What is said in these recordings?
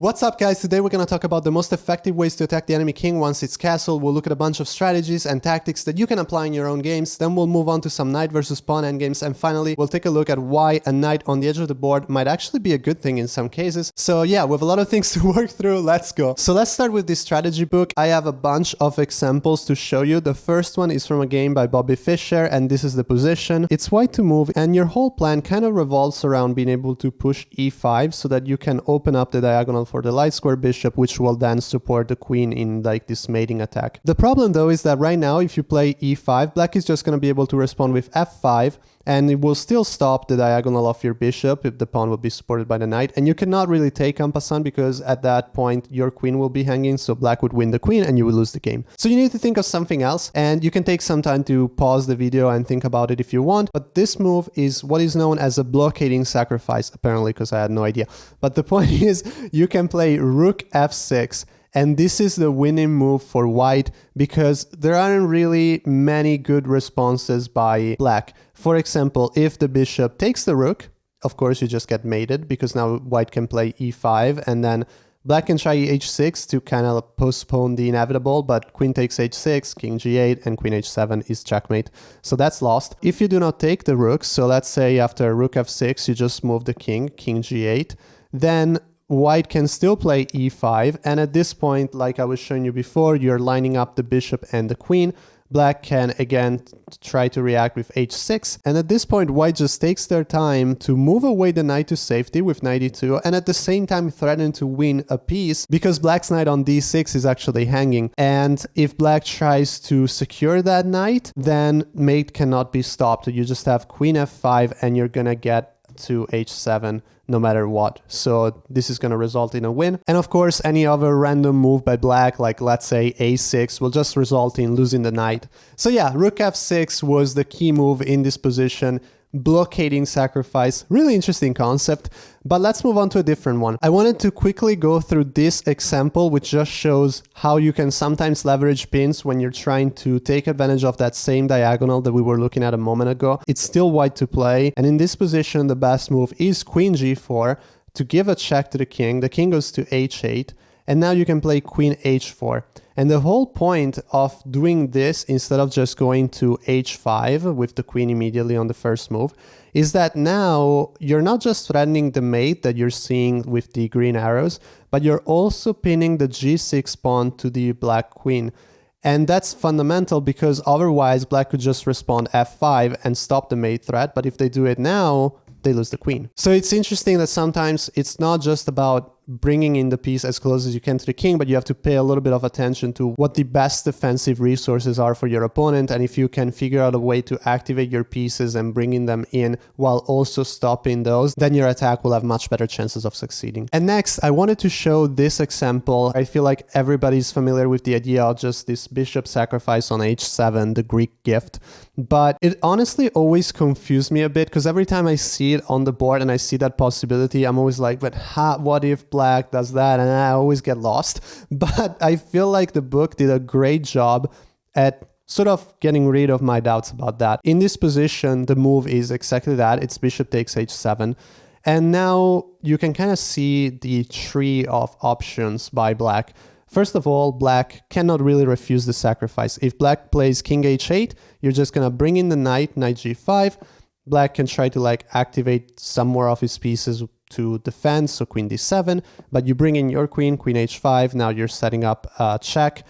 What's up guys, today we're going to talk about the most effective ways to attack the enemy king once it's castled. We'll look at a bunch of strategies and tactics that you can apply in your own games, then we'll move on to some knight versus pawn endgames, and finally we'll take a look at why a knight on the edge of the board might actually be a good thing in some cases. So yeah, we have a lot of things to work through, let's go. So let's start with this strategy book. I have a bunch of examples to show you. The first one is from a game by Fischer, and this is the position. It's white to move, and your whole plan kind of revolves around being able to push e5 so that you can open up the diagonal for the light square bishop, which will then support the queen in like this mating attack. The problem though is that right now if you play e5, black is just going to be able to respond with f5, and it will still stop the diagonal of your bishop if the pawn will be supported by the knight, and you cannot really take en passant because at that point your queen will be hanging, so black would win the queen and you would lose the game. So you need to think of something else, and you can take some time to pause the video and think about it if you want, but this move is what is known as a blockading sacrifice, apparently, because I had no idea. But the point is, you can play Rook f6, and this is the winning move for white because there aren't really many good responses by black. For example, if the bishop takes the rook, of course you just get mated because now white can play e5, and then black can try h6 to kind of postpone the inevitable, but queen takes h6, king g8, and queen h7 is checkmate. So that's lost. If you do not take the rook, so let's say after rook f6 you just move the king, king g8, then white can still play e5, and at this point, like I was showing you before, you're lining up the bishop and the queen. Black can again try to react with h6, and at this point white just takes their time to move away the knight to safety with knight e2, and at the same time threaten to win a piece because black's knight on d6 is actually hanging, and if black tries to secure that knight, then mate cannot be stopped. You just have queen f5 and you're gonna get to h7 no matter what. So this is going to result in a win. And of course, any other random move by black, like let's say a6, will just result in losing the knight. So yeah, rook f6 was the key move in this position. Blockading sacrifice, really interesting concept, but let's move on to a different one. I wanted to quickly go through this example, which just shows how you can sometimes leverage pins when you're trying to take advantage of that same diagonal that we were looking at a moment ago. It's still white to play, and in this position the best move is queen g4 to give a check to the king. The king goes to h8, and now you can play queen h4. And the whole point of doing this instead of just going to h5 with the queen immediately on the first move is that now you're not just threatening the mate that you're seeing with the green arrows, but you're also pinning the g6 pawn to the black queen. And that's fundamental because otherwise black could just respond f5 and stop the mate threat, but if they do it now, they lose the queen. So it's interesting that sometimes it's not just about bringing in the piece as close as you can to the king, but you have to pay a little bit of attention to what the best defensive resources are for your opponent, and if you can figure out a way to activate your pieces and bringing them in while also stopping those, then your attack will have much better chances of succeeding. And next, I wanted to show this example. I feel like everybody's familiar with the idea of just this bishop sacrifice on h7, the Greek gift, but it honestly always confused me a bit because every time I see it on the board and I see that possibility, I'm always like, but what if black does that? And I always get lost. But I feel like the book did a great job at sort of getting rid of my doubts about that. In this position, the move is exactly that. It's bishop takes h7. And now you can kind of see the tree of options by black. First of all, black cannot really refuse the sacrifice. If black plays king h8, you're just going to bring in the knight, knight g5. Black can try to like activate some more of his pieces to defend, so queen d7, but you bring in your queen, queen h5, now you're setting up a check.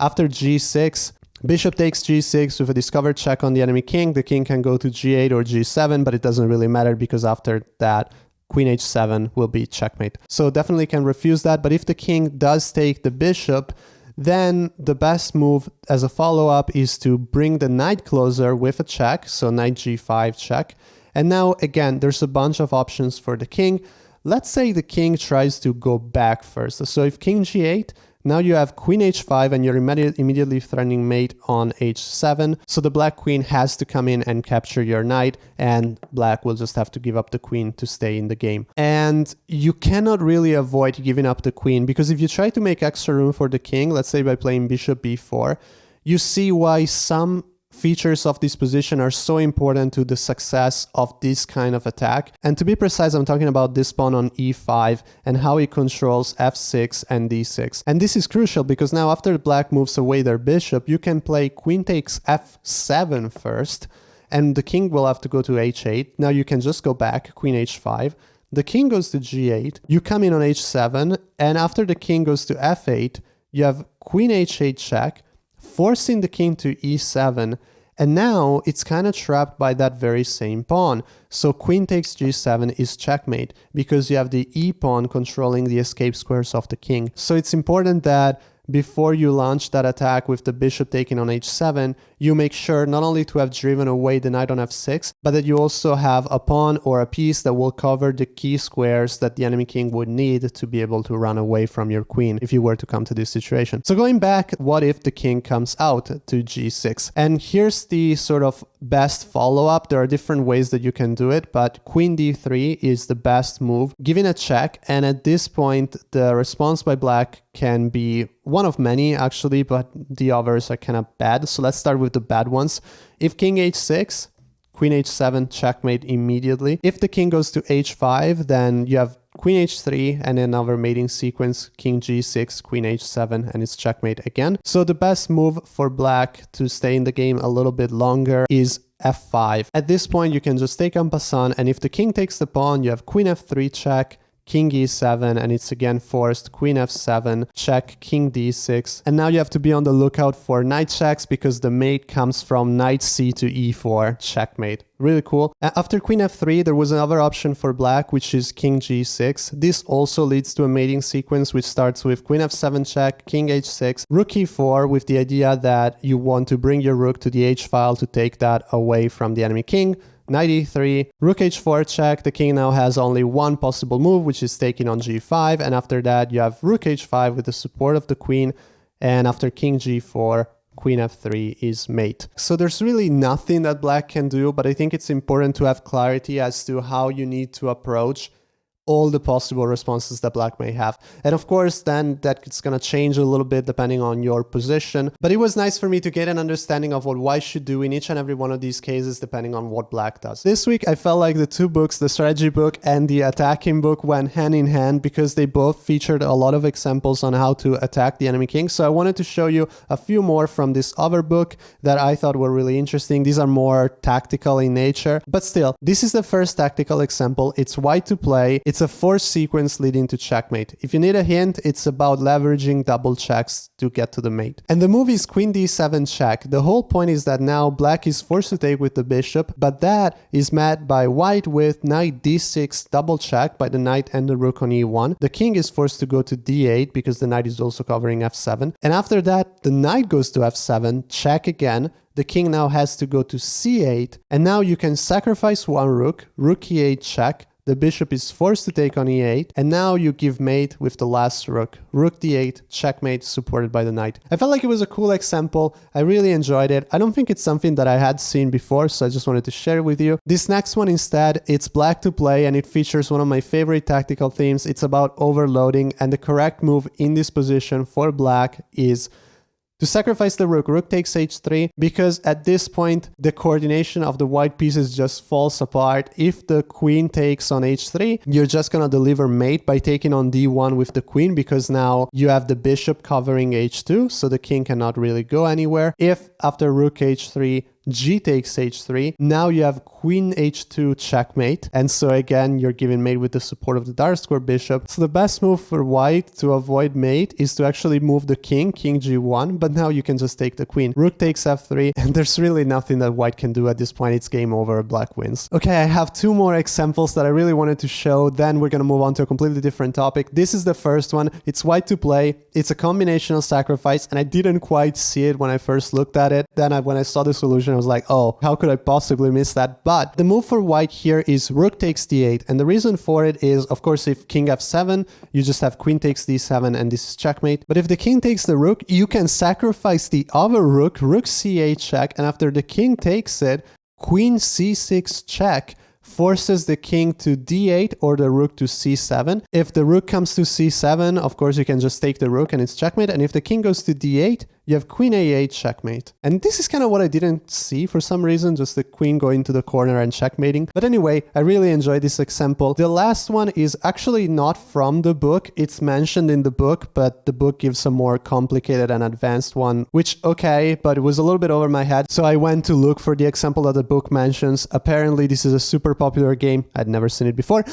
After g6, bishop takes g6 with a discovered check on the enemy king. The king can go to g8 or g7, but it doesn't really matter because after that, queen h7 will be checkmate. So definitely can refuse that, but if the king does take the bishop, then the best move as a follow-up is to bring the knight closer with a check, so knight g5 check. And now, again, there's a bunch of options for the king. Let's say the king tries to go back first. So if king g8, now you have queen h5 and you're immediately threatening mate on h7. So the black queen has to come in and capture your knight, and black will just have to give up the queen to stay in the game. And you cannot really avoid giving up the queen, because if you try to make extra room for the king, let's say by playing bishop b4, you see why some features of this position are so important to the success of this kind of attack. And to be precise, I'm talking about this pawn on e5 and how it controls f6 and d6. And this is crucial because now after black moves away their bishop, you can play queen takes f7 first, and the king will have to go to h8. Now you can just go back, queen h5. The king goes to g8, you come in on h7, and after the king goes to f8, you have queen h8 check, forcing the king to e7, and now it's kind of trapped by that very same pawn. So queen takes g7 is checkmate, because you have the e pawn controlling the escape squares of the king. So it's important that before you launch that attack with the bishop taking on h7, you make sure not only to have driven away the knight on f6, but that you also have a pawn or a piece that will cover the key squares that the enemy king would need to be able to run away from your queen if you were to come to this situation. So going back, what if the king comes out to g6? And here's the sort of best follow-up. There are different ways that you can do it, but queen d3 is the best move, giving a check, and at this point the response by black can be one of many actually, but the others are kind of bad. So let's start with the bad ones. If king h6, queen h7, checkmate immediately. If the king goes to h5, then you have queen h3 and another mating sequence, king g6, queen h7, and it's checkmate again. So the best move for black to stay in the game a little bit longer is f5. At this point, you can just take en passant, and if the king takes the pawn, you have queen f3 check, king e7, and it's again forced, queen f7, check, king d6. And now you have to be on the lookout for knight checks because the mate comes from knight c to e4, checkmate. Really cool. After queen f3, there was another option for black, which is king g6. This also leads to a mating sequence, which starts with queen f7 check, king h6, rook e4, with the idea that you want to bring your rook to the h file to take that away from the enemy king. Knight e3, rook h4 check. The king now has only one possible move, which is taking on g5, and after that you have rook h5 with the support of the queen, and after king g4, queen f3 is mate. So there's really nothing that black can do, but I think it's important to have clarity as to how you need to approach all the possible responses that black may have. And of course, then that's going to change a little bit depending on your position. But it was nice for me to get an understanding of what white should do in each and every one of these cases, depending on what black does. This week, I felt like the two books, the strategy book and the attacking book, went hand in hand because they both featured a lot of examples on how to attack the enemy king. So I wanted to show you a few more from this other book that I thought were really interesting. These are more tactical in nature, but still, this is the first tactical example. It's white to play. It's a forced sequence leading to checkmate. If you need a hint, it's about leveraging double checks to get to the mate. And the move is queen d7 check. The whole point is that now black is forced to take with the bishop, but that is met by white with knight d6 double check by the knight and the rook on e1. The king is forced to go to d8 because the knight is also covering f7. And after that, the knight goes to f7, check again. The king now has to go to c8, and now you can sacrifice one rook, rook e8 check. The bishop is forced to take on e8, and now you give mate with the last rook. Rook d8, checkmate, supported by the knight. I felt like it was a cool example. I really enjoyed it. I don't think it's something that I had seen before, so I just wanted to share it with you. This next one instead, it's black to play, and it features one of my favorite tactical themes. It's about overloading, and the correct move in this position for black is to sacrifice the rook. Rook takes h3, because at this point, the coordination of the white pieces just falls apart. If the queen takes on h3, you're just gonna deliver mate by taking on d1 with the queen, because now you have the bishop covering h2, so the king cannot really go anywhere. If after rook h3, g takes h3, now you have queen h2 checkmate, and so again you're giving mate with the support of the dark square bishop. So the best move for white to avoid mate is to actually move the king g1, but now you can just take the queen. Rook takes f3, and there's really nothing that white can do at this point. It's game over, black wins. Okay, I have two more examples that I really wanted to show, then we're gonna move on to a completely different topic. This is the first one. It's white to play. It's a combinational sacrifice, and I didn't quite see it when I first looked at it. Then when I saw the solution, I was like, oh, how could I possibly miss that? But the move for white here is rook takes d8. And the reason for it is, of course, if king f7, you just have queen takes d7 and this is checkmate. But if the king takes the rook, you can sacrifice the other rook, rook c8 check. And after the king takes it, queen c6 check forces the king to d8 or the rook to c7. If the rook comes to c7, of course, you can just take the rook and it's checkmate. And if the king goes to d8, you have queen a8 checkmate. And this is kind of what I didn't see for some reason, just the queen going to the corner and checkmating. But anyway, I really enjoyed this example. The last one is actually not from the book. It's mentioned in the book, but the book gives a more complicated and advanced one, which, okay, but it was a little bit over my head. So I went to look for the example that the book mentions. Apparently, this is a super popular game. I'd never seen it before.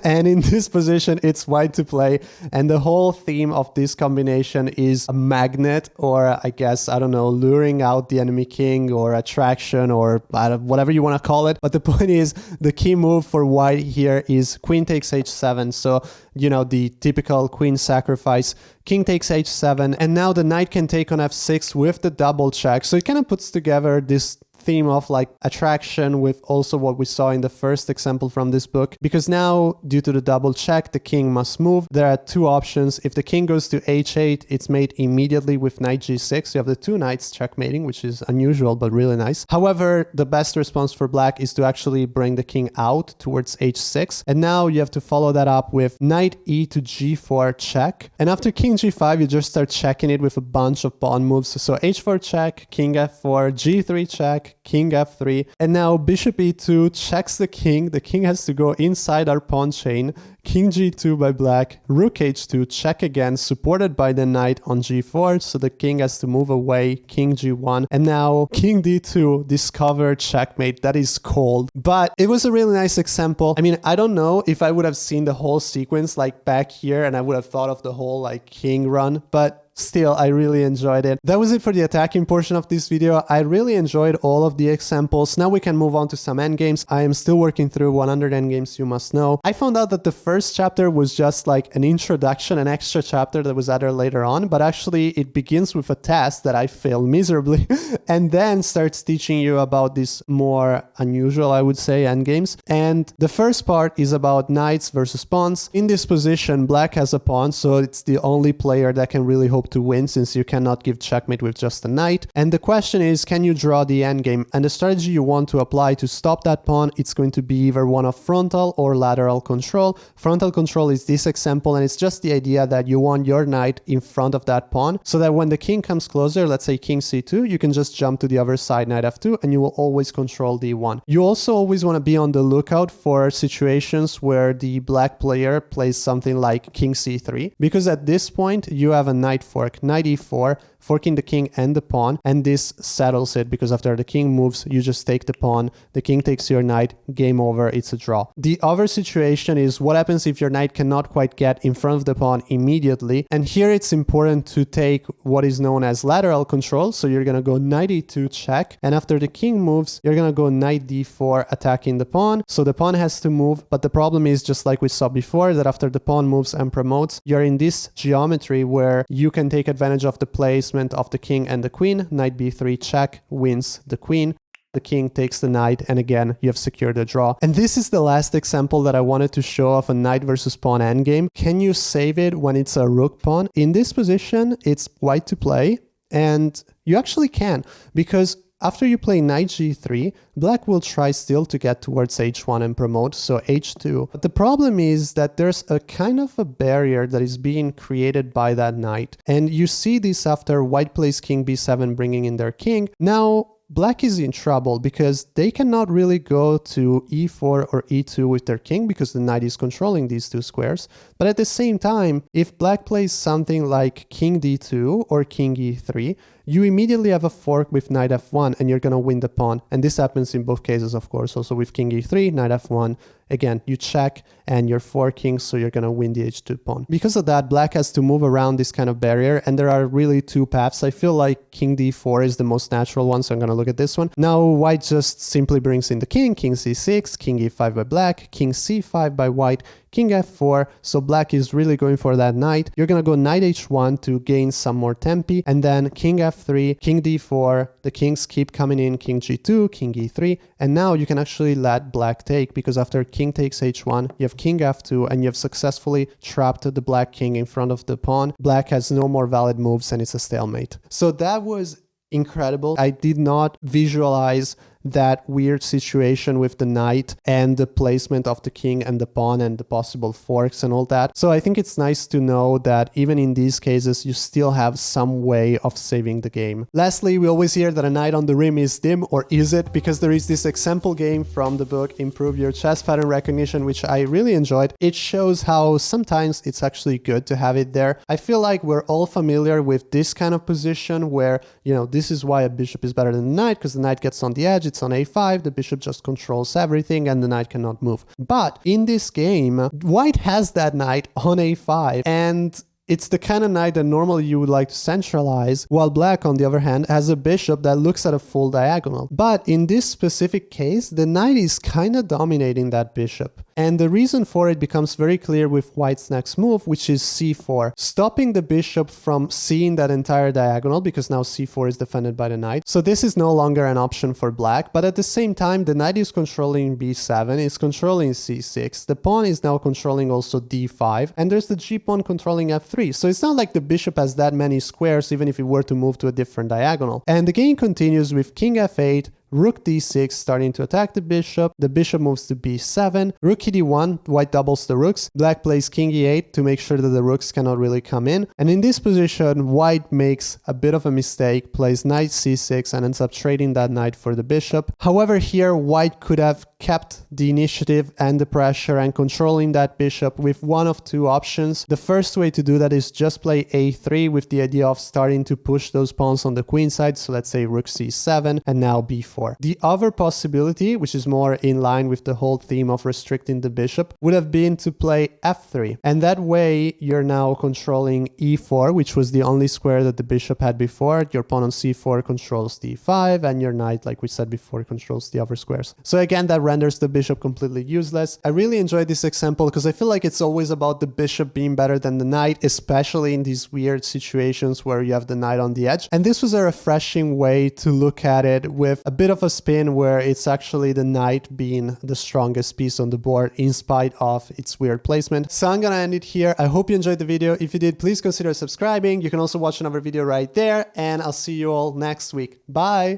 And in this position, it's white to play. And the whole theme of this combination is a magnet, or I guess, I don't know, luring out the enemy king, or attraction, or whatever you want to call it. But the point is, the key move for white here is queen takes h7. So, you know, the typical queen sacrifice. King takes h7. And now the knight can take on f6 with the double check. So it kind of puts together this theme of like attraction with also what we saw in the first example from this book, because now due to the double check the king must move. There are two options. If the king goes to h8, it's made immediately with knight g6. You have the two knights checkmating, which is unusual but really nice. However, the best response for black is to actually bring the king out towards h6, and now you have to follow that up with knight e to g4 check, and after king g5 you just start checking it with a bunch of pawn moves. So h4 check, king f4, g3 check, king f3, and now bishop e2 checks the king. The king has to go inside our pawn chain. King g2 by black, rook h2, check again, supported by the knight on g4, so the king has to move away, king g1, and now king d2, discover checkmate. That is cold. But it was a really nice example. I mean, I don't know if I would have seen the whole sequence like back here and I would have thought of the whole like king run, but still, I really enjoyed it. That was it for the attacking portion of this video. I really enjoyed all of the examples. Now we can move on to some endgames. I am still working through 100 endgames, you must know. I found out that the first chapter was just like an introduction, an extra chapter that was added later on, but actually it begins with a test that I failed miserably and then starts teaching you about these more unusual, I would say, endgames. And the first part is about knights versus pawns. In this position, black has a pawn, so it's the only player that can really hope to win, since you cannot give checkmate with just a knight. And the question is, can you draw the endgame? And the strategy you want to apply to stop that pawn, it's going to be either one of frontal or lateral control. Frontal control is this example, and it's just the idea that you want your knight in front of that pawn, so that when the king comes closer, let's say king c2, you can just jump to the other side, knight f2, and you will always control d1. You also always want to be on the lookout for situations where the black player plays something like king c3, because at this point you have a knight fork, knight e4, forking the king and the pawn, and this settles it, because after the king moves, you just take the pawn, the king takes your knight, game over, it's a draw. The other situation is what happens if your knight cannot quite get in front of the pawn immediately, and here it's important to take what is known as lateral control. So you're gonna go knight e2 check, and after the king moves, you're gonna go knight d4 attacking the pawn. So the pawn has to move, but the problem is, just like we saw before, that after the pawn moves and promotes, you're in this geometry where you can take advantage of the placement of the king and the queen. Knight b3 check wins the queen. The king takes the knight, and again, you have secured the draw. And this is the last example that I wanted to show of a knight versus pawn endgame. Can you save it when it's a rook pawn? In this position, it's white to play, and you actually can, because after you play knight g3, black will try still to get towards h1 and promote, so h2. But the problem is that there's a kind of a barrier that is being created by that knight. And you see this after white plays king b7, bringing in their king. Now, black is in trouble because they cannot really go to e4 or e2 with their king, because the knight is controlling these two squares. But at the same time, if black plays something like king d2 or king e3, you immediately have a fork with knight f1 and you're going to win the pawn. And this happens in both cases, of course. Also with king e3, knight f1, again, you check and you're forking, so you're going to win the h2 pawn. Because of that, black has to move around this kind of barrier, and there are really two paths. I feel like king d4 is the most natural one, so I'm going to look at this one. Now, white just simply brings in the king c6, king e5 by black, king c5 by white, king f4, so black is really going for that knight. You're gonna go knight h1 to gain some more tempi, and then king f3, king d4, the kings keep coming in, king g2, king e3, and now you can actually let black take, because after king takes h1, you have king f2, and you have successfully trapped the black king in front of the pawn. Black has no more valid moves, and it's a stalemate. So that was incredible. I did not visualize that weird situation with the knight and the placement of the king and the pawn and the possible forks and all that. So I think it's nice to know that even in these cases, you still have some way of saving the game. Lastly, we always hear that a knight on the rim is dim, or is it? Because there is this example game from the book Improve Your Chess Pattern Recognition, which I really enjoyed. It shows how sometimes it's actually good to have it there. I feel like we're all familiar with this kind of position where, you know, this is why a bishop is better than the knight, because the knight gets on the edge, it's on a5, the bishop just controls everything and the knight cannot move. But in this game, white has that knight on a5, and it's the kind of knight that normally you would like to centralize, while black, on the other hand, has a bishop that looks at a full diagonal. But in this specific case, the knight is kind of dominating that bishop. And the reason for it becomes very clear with white's next move, which is c4, stopping the bishop from seeing that entire diagonal, because now c4 is defended by the knight. So this is no longer an option for black, but at the same time, the knight is controlling b7, it's controlling c6, the pawn is now controlling also d5, and there's the g-pawn controlling f3. So it's not like the bishop has that many squares, even if it were to move to a different diagonal. And the game continues with king f8, Rook d6 starting to attack the bishop moves to b7, Rook d1, white doubles the rooks, black plays king e8 to make sure that the rooks cannot really come in, and in this position white makes a bit of a mistake, plays knight c6 and ends up trading that knight for the bishop. However, here white could have kept the initiative and the pressure and controlling that bishop with one of two options. The first way to do that is just play a3 with the idea of starting to push those pawns on the queen side, so let's say rook c7 and now b4. The other possibility, which is more in line with the whole theme of restricting the bishop, would have been to play f3. And that way you're now controlling e4, which was the only square that the bishop had before. Your pawn on c4 controls d5, and your knight, like we said before, controls the other squares. So again, that renders the bishop completely useless. I really enjoyed this example because I feel like it's always about the bishop being better than the knight, especially in these weird situations where you have the knight on the edge. And this was a refreshing way to look at it, with a bit of a spin where it's actually the knight being the strongest piece on the board in spite of its weird placement. So I'm gonna end it here. I hope you enjoyed the video. If you did, please consider subscribing. You can also watch another video right there, and I'll see you all next week. Bye!